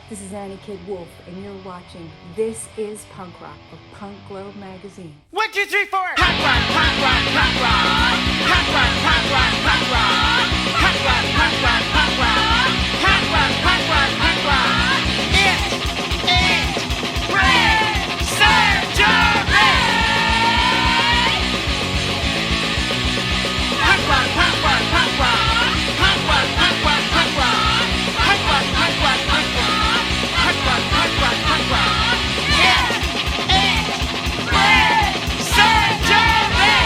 This is Annie Kid Wolf, and you're watching This is Punk Rock of Punk Globe Magazine. 1, 2, 3, 4. Punk rock, punk rock, punk rock. Punk rock, punk rock, punk rock. Punk rock, punk rock, punk rock. Punk rock, punk rock, punk rock. It ain't brain surgery. Punk rock, punk rock, punk rock. Punk rock, punk rock, punk rock. Punk rock, punk rock, punk rock. Punk rock, punk rock, punk rock. It ain't brain surgery.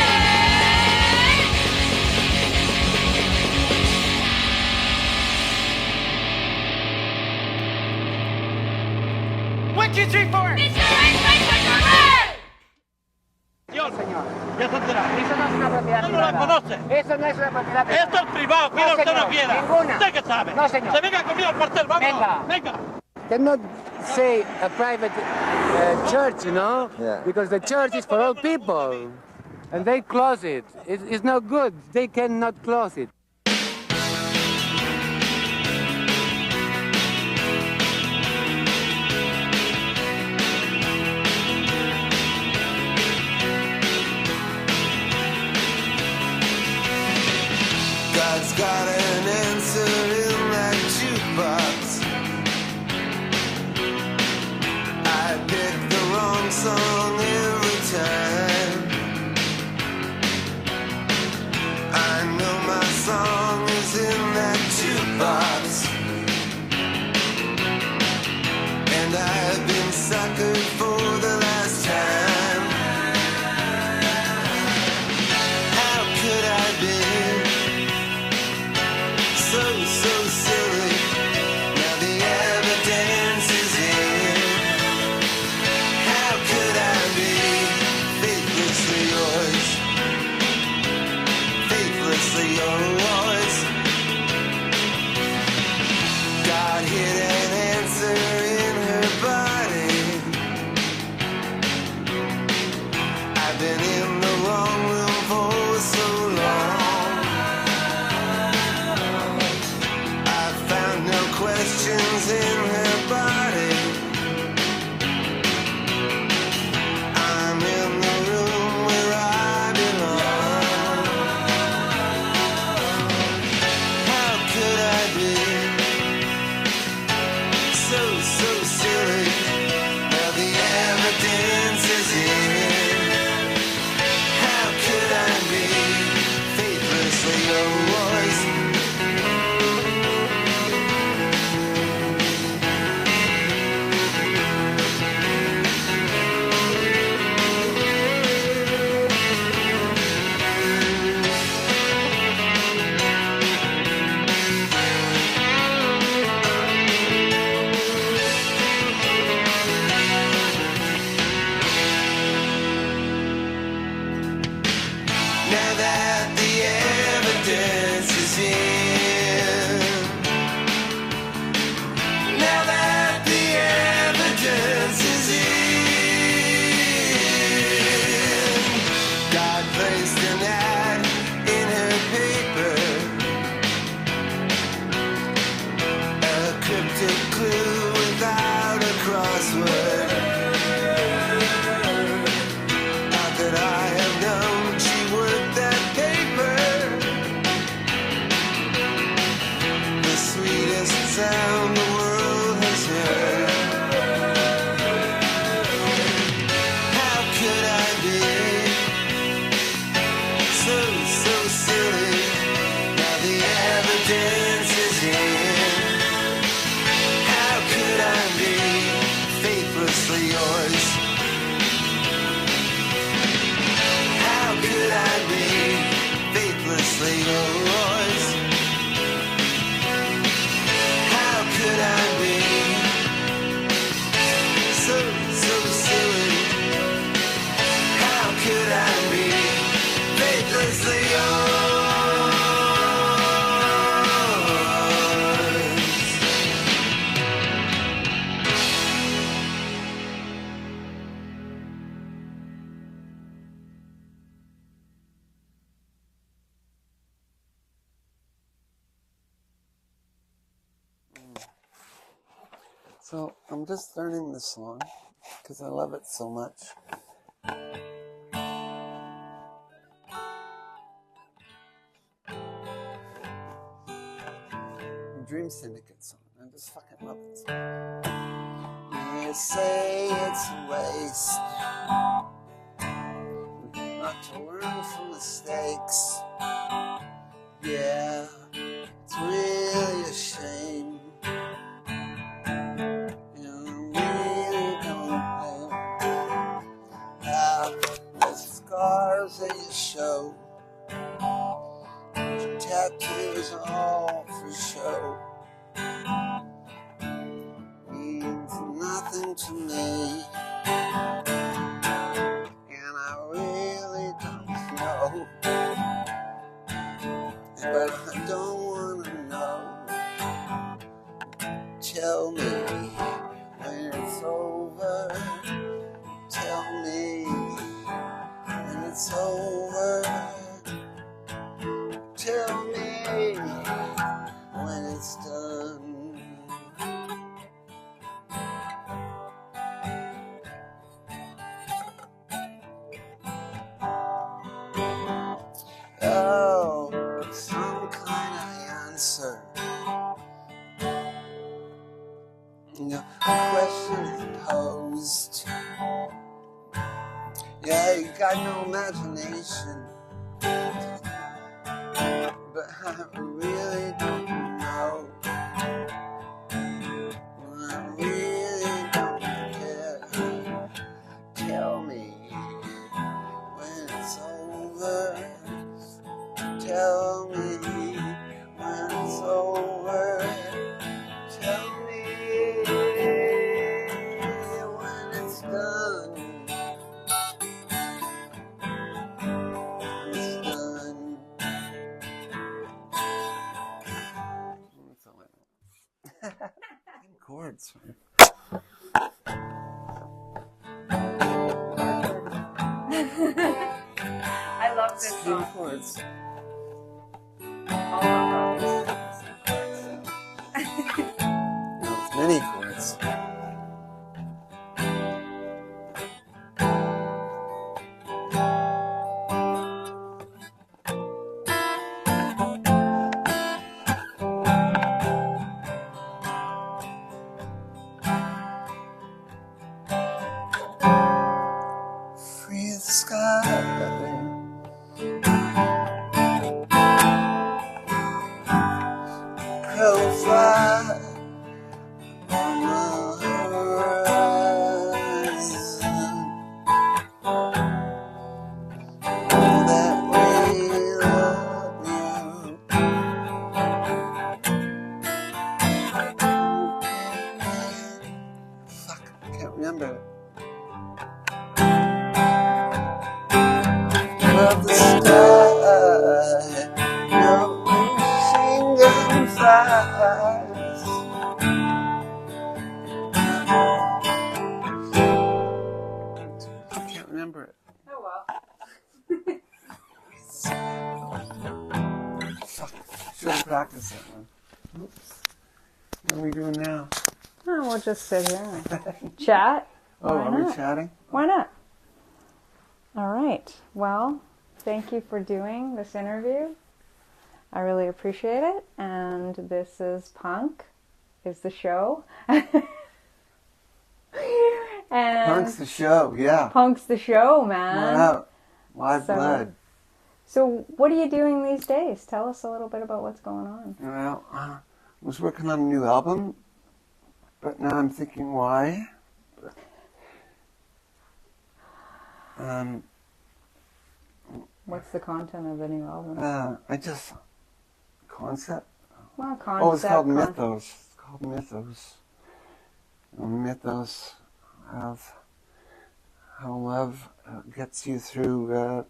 1, 2, 3, 4. Señor, ya se enterado. Eso no es una propiedad No privada. la conoce. Eso no es una propiedad privada. Esto es privado, No, cuida usted señor, no quiera. ninguna. ¿Usted qué sabe? No, señor. Se venga conmigo al cuartel, vamos. Venga. Venga. Cannot say a private church, you know, because the church is for all people, and they close it. It's no good. They cannot close it. God's got an answer in that jukebox. I pick the wrong song every time. I know my song is in that jukebox, and I've been suckered for the last time. How could I be so silly? Now the evidence is in. How could I be faithlessly yours? Faithlessly yours. God hid an answer in her body. I've been in the wrong room for so long. I found no questions in her body. I'm in the room where I belong. How could I be so silly? Now the evidence is in. How could I be faithlessly yours? So I'm just learning this song because I love it so much. Dream Syndicate song. I just fucking love it. You say it's a waste not to learn from mistakes. Yeah, it's really a shame. And I really don't have the scars that you show. Tattoos all for show. Means nothing to me. And I really don't know. But I don't want to know. Tell me when it's over. Tell me when it's over. Tell me when it's done. Oh, some kind of answer. The question is posed. Yeah, you got no imagination. But I really don't know. I really don't care. Tell me when it's over. Tell me when it's over. Tell me when it's done. It's done. That's all I know. Chords. I love this song. Chords. It's many chords. Free the sky. Crow fly on the horizon. Know that we love you. Fuck, I can't remember. Love the sky. No machine gun flies. I can't remember it. Oh well. Fuck, should have practiced that one. Oops. What are we doing now? Oh, we'll just sit here and chat. Oh, Why are we not? chatting? Why not? All right. Well, thank you for doing this interview. I really appreciate it. And this is Punk, is the show. And Punk's the show, yeah. Punk's the show, man. We're out. Live So- blood. So what are you doing these days? Tell us a little bit about what's going on. Well, I was working on a new album, but now I'm thinking why. What's the content of the new album? Concept? Well, concept. Oh, it's called Mythos. It's called Mythos. Mythos of how love gets you through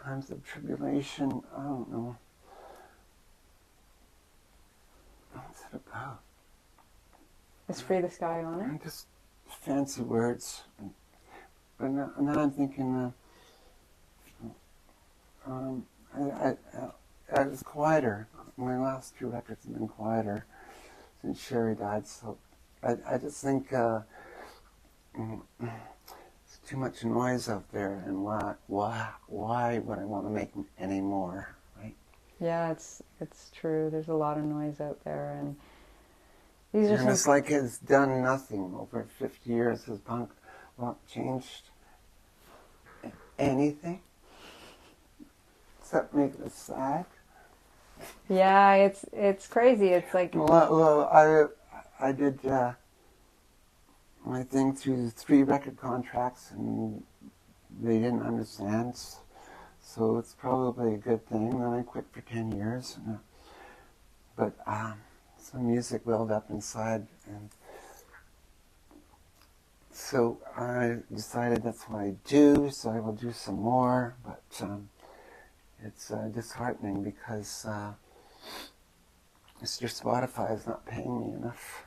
times of tribulation. I don't know. What's it about? Is Free the Sky on it? Just fancy words. But now I'm thinking, I was quieter. My last few records have been quieter. since Sherry died. So I just think there's too much noise out there, and why would I want to make any more, right? Yeah, it's true. There's a lot of noise out there, and these are and it's like it's done nothing over 50 years. Has punk rock changed anything except make us sad? Yeah, it's crazy. It's like Well, I did my thing through 3 record contracts, and they didn't understand. So it's probably a good thing. Then I quit for 10 years, but some music welled up inside, and so I decided that's what I do. So I will do some more, but it's disheartening because Mr. Spotify is not paying me enough.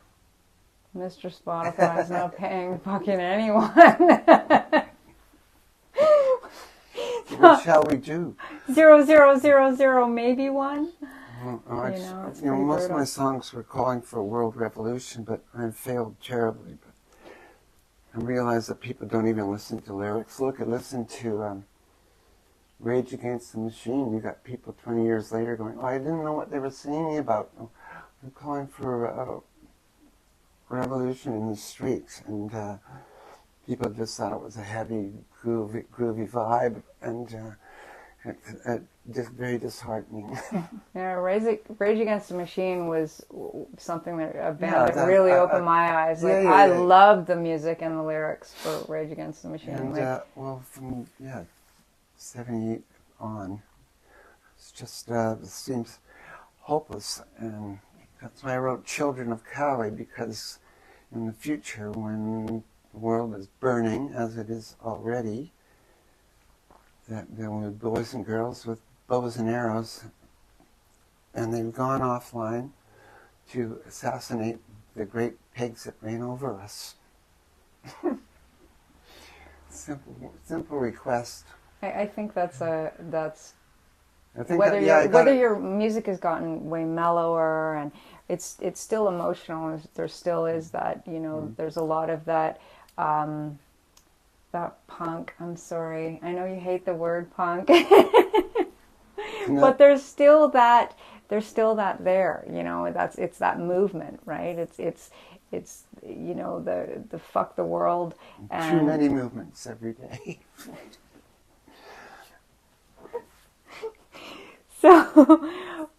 Mr. Spotify is not paying fucking anyone. What shall we do? 0000 maybe one. Most of my songs were calling for a world revolution, but I failed terribly. But I realized that people don't even listen to lyrics. Listen to Rage Against the Machine. You got people 20 years later going, "Oh, I didn't know what they were singing about. They're calling for a revolution in the streets," and people just thought it was a heavy, groovy vibe, and just very disheartening. Yeah, Rage Against the Machine was something that a band that really opened my eyes. Like I loved the music and the lyrics for Rage Against the Machine. And from 78 on, it's just it seems hopeless, and that's why I wrote Children of Cali, because in the future, when the world is burning, as it is already, that there will be boys and girls with bows and arrows, and they've gone offline to assassinate the great pigs that reign over us. Simple request. I think that's I think whether your music has gotten way mellower, and it's still emotional. There still is that, there's a lot of that that punk. I'm sorry, I know you hate the word punk, but there's still that there. It's that movement, right? It's the fuck the world. And too many movements every day. So,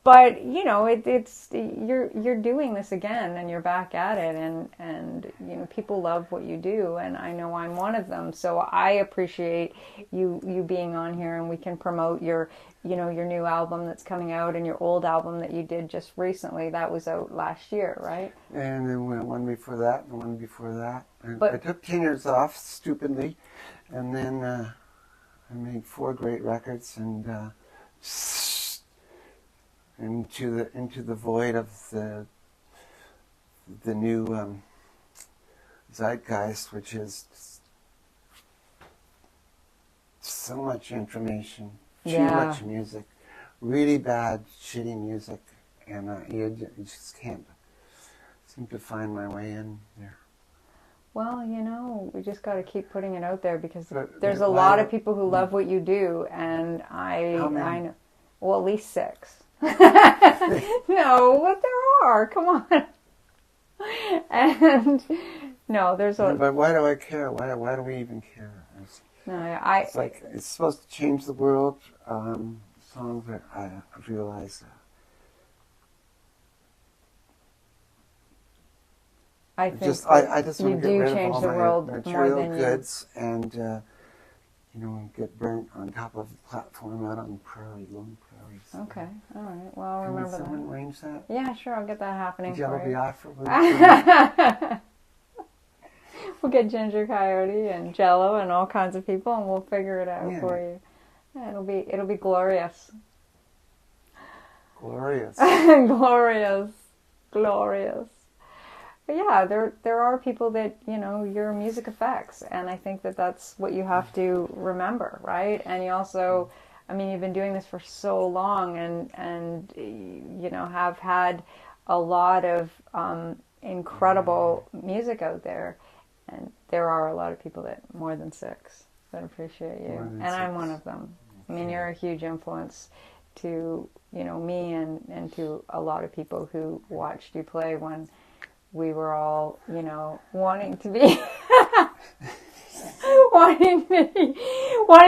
but it's you're doing this again, and you're back at it, and people love what you do, and I know I'm one of them. So I appreciate you being on here, and we can promote your new album that's coming out, and your old album that you did just recently. That was out last year, right? And then one before that, and one before that. I took 10 years off stupidly, and then I made 4 great records, and into the void of the new zeitgeist, which is so much information, too much music, really bad, shitty music, and you just can't seem to find my way in there. Well, we just got to keep putting it out there, because there's a lot of people who love what you do, and I know, well, at least 6. No, but there are. Come on. And no, there's a. But why do I care? Why do we even care? It's like it's supposed to change the world. Songs that I realize. I think I just want you to get do rid change of the all world my more material than goods and get burnt on top of the platform out on the prairie, lone prairies. Okay, all right. Well, I'll remember that. Can someone arrange that? Yeah, sure. I'll get that happening Jello for you. Biafra. We'll get Ginger Coyote and Jello and all kinds of people, and we'll figure it out for you. Yeah, it'll be glorious. Glorious. Glorious. But yeah, there are people that your music affects, and I think that's what you have to remember, right? And you also, you've been doing this for so long, and have had a lot of incredible music out there, and there are a lot of people that more than 6 that appreciate you, and I'm one of them. I mean, you're a huge influence to, you know, me and to a lot of people who watched you play when we were all, you know, wanting to be wanting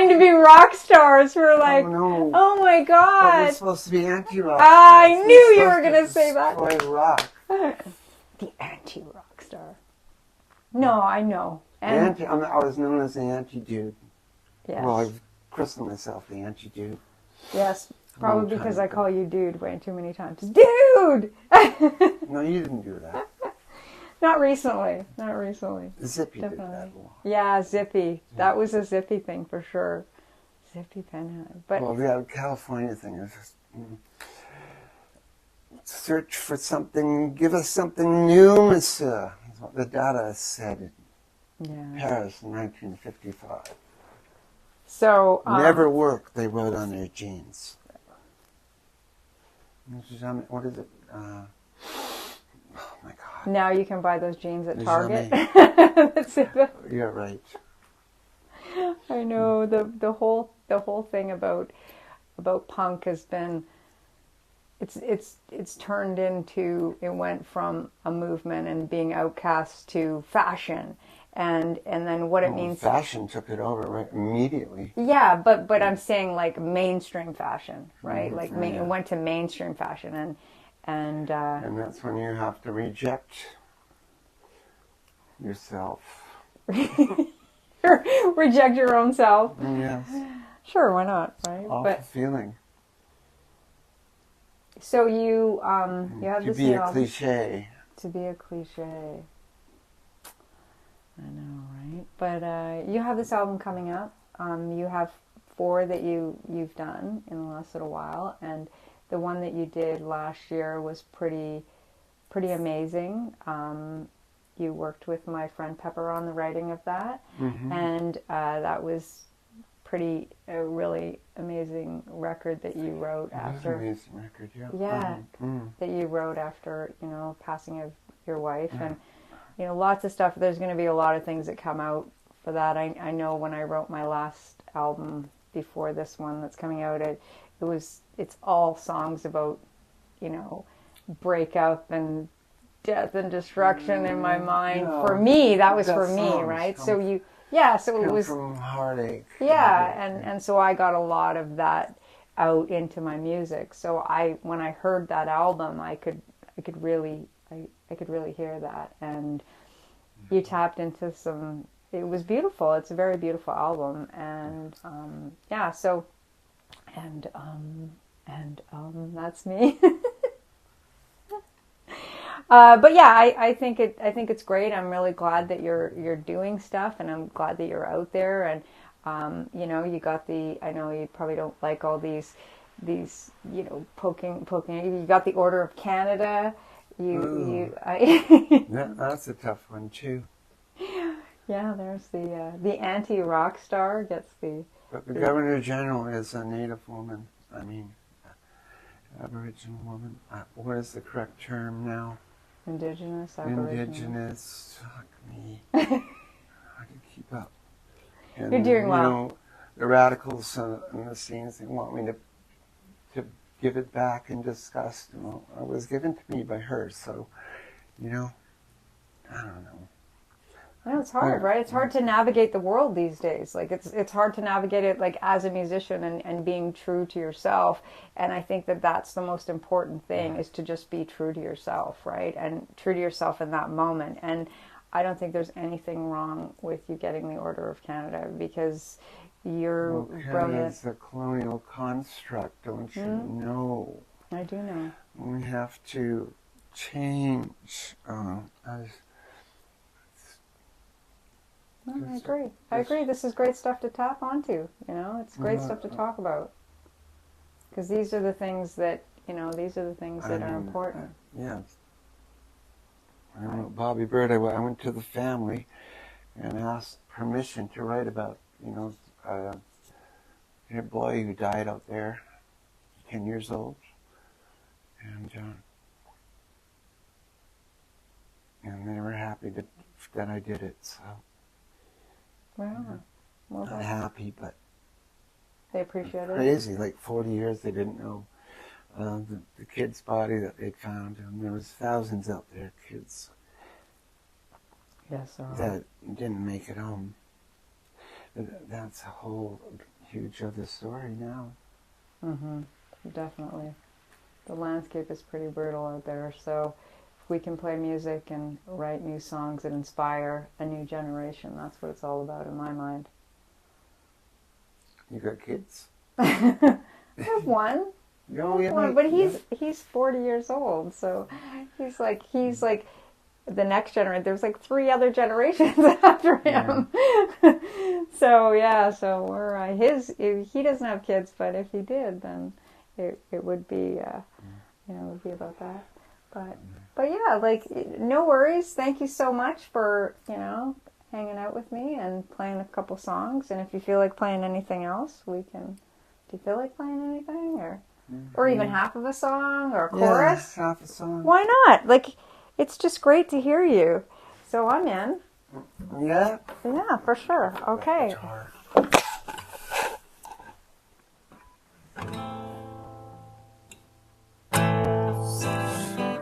to be rock stars. We're like, oh my God. But we're supposed to be anti-rock. I knew you were going to say that. Rock. The anti-rock star. No, I know. I was known as the anti-dude. Yes. Well, I've christened myself the anti-dude. Yes, probably because I call you dude way too many times. Dude! No, you didn't do that. Not recently. Not recently. Zippy Definitely. did that a lot. Yeah, Zippy. That was a Zippy thing for sure. Zippy Penhead. But well, the California thing is just search for something, give us something new, monsieur. That's what the Dada said in Paris in 1955. So never work, they wrote on their jeans. What is it? Oh my God. Now you can buy those jeans at Target. That's it. You're right. I know the whole thing about punk has been it's turned into, it went from a movement and being outcast to fashion. And then what it means. Fashion took it over right immediately. Yeah, but I'm saying like mainstream fashion, right? Like it went to mainstream fashion, and that's when you have to reject yourself. Reject your own self. Yes. Sure, why not? Right. Awful feeling. So you have this. To be a cliche. To be a cliche. I know, right? But you have this album coming up. You have 4 that you've done in the last little while, and the one that you did last year was pretty amazing. You worked with my friend Pepper on the writing of that, and that was a really amazing record that you wrote after. Amazing record, yeah. Yeah, that you wrote after passing of your wife and. Lots of stuff. There's going to be a lot of things that come out for that. I know when I wrote my last album before this one that's coming out, it's all songs about, breakup and death and destruction in my mind. For me, that was for me, right? So it was from heartache. Yeah, and so I got a lot of that out into my music. So when I heard that album, I could really hear that, and you tapped into some. It was beautiful. It's a very beautiful album, and that's me. But yeah, I think it's great. I'm really glad that you're doing stuff, and I'm glad that you're out there, and you got I know you probably don't like all these poking. You got the Order of Canada. That's a tough one too. Yeah, there's the anti-rock star gets the. But the Governor General is a Native woman. I mean, Aboriginal woman. What is the correct term now? Indigenous, Aboriginal. Indigenous. Fuck me. I can keep up. And, you're doing well. The radicals in the scenes, they want me to give it back in disgust. Well, it was given to me by her, so, I don't know. No, it's hard, right? It's hard to navigate the world these days. Like it's hard to navigate it like as a musician and being true to yourself. And I think that's the most important thing is to just be true to yourself, right? And true to yourself in that moment. And I don't think there's anything wrong with you getting the Order of Canada because you're brilliant. It's a colonial construct, don't you know? I do know. We have to change I agree. I agree. This is great stuff to tap onto. It's great stuff to talk about. Because these are the things that are important. Yeah. I wrote Bobby Bird. I went to the family and asked permission to write about, a boy who died out there, 10 years old. And and they were happy that I did it. So Wow. Well, I'm happy, but they appreciate it. crazy. Like 40 years, they didn't know the kid's body that they found, and there was thousands out there, kids Yes, that didn't make it home. That's a whole huge other story now. Definitely. The landscape is pretty brutal out there, so if we can play music and write new songs that inspire a new generation, that's what it's all about in my mind. You got kids? I have one. But he's 40 years old, so he's like the next generation. There's like 3 other generations after him. Yeah. So we're he doesn't have kids, but if he did, then it would be it would be about that. But yeah, like, no worries. Thank you so much for hanging out with me and playing a couple songs. And if you feel like playing anything else, we can. Do you feel like playing anything, or even half of a song or a chorus? Yeah, half a song. Why not? Like, it's just great to hear you. So I'm in. Yeah? Yeah, for sure. Okay.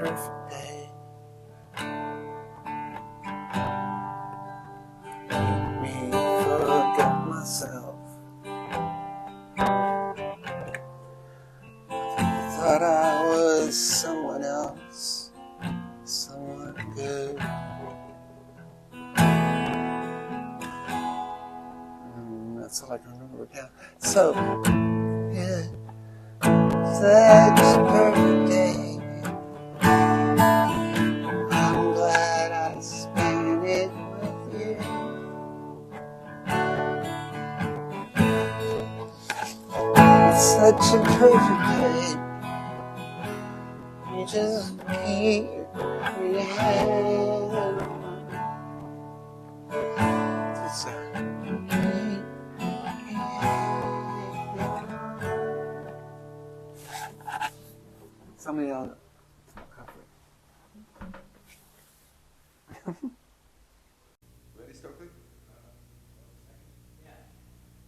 Perfect day. Made me forget myself. Thought I was someone else, someone good. That's all I can remember now. So, yeah, such a perfect day. I'm glad I spent it with you. It's such a perfect day. You just keep me hand. Somebody else. Ready, Stokely?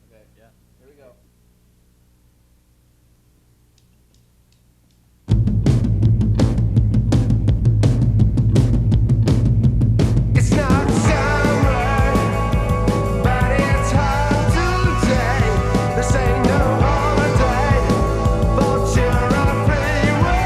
Okay, yeah. Here we go. It's not summer, but it's hot today. This ain't no holiday, but you're a freeway.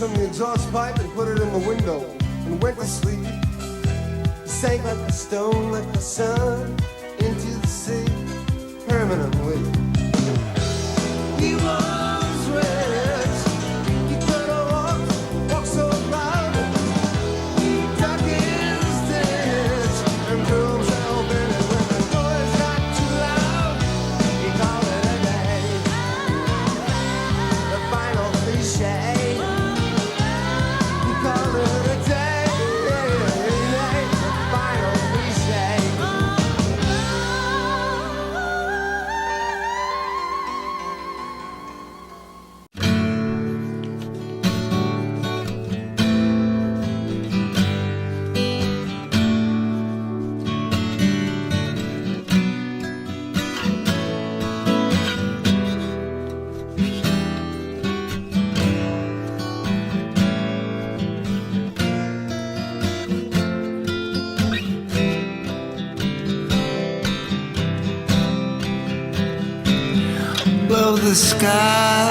from the exhaust pipe and put it in the window and went to sleep. He sank like a stone, like the sun, into the sea permanently. He was rich. He could have walked so proud. He dug his ditch and threw himself in it. When the noise got too loud, he called it a day. The final cliche. He called it a day. The final cliche. Above the sky,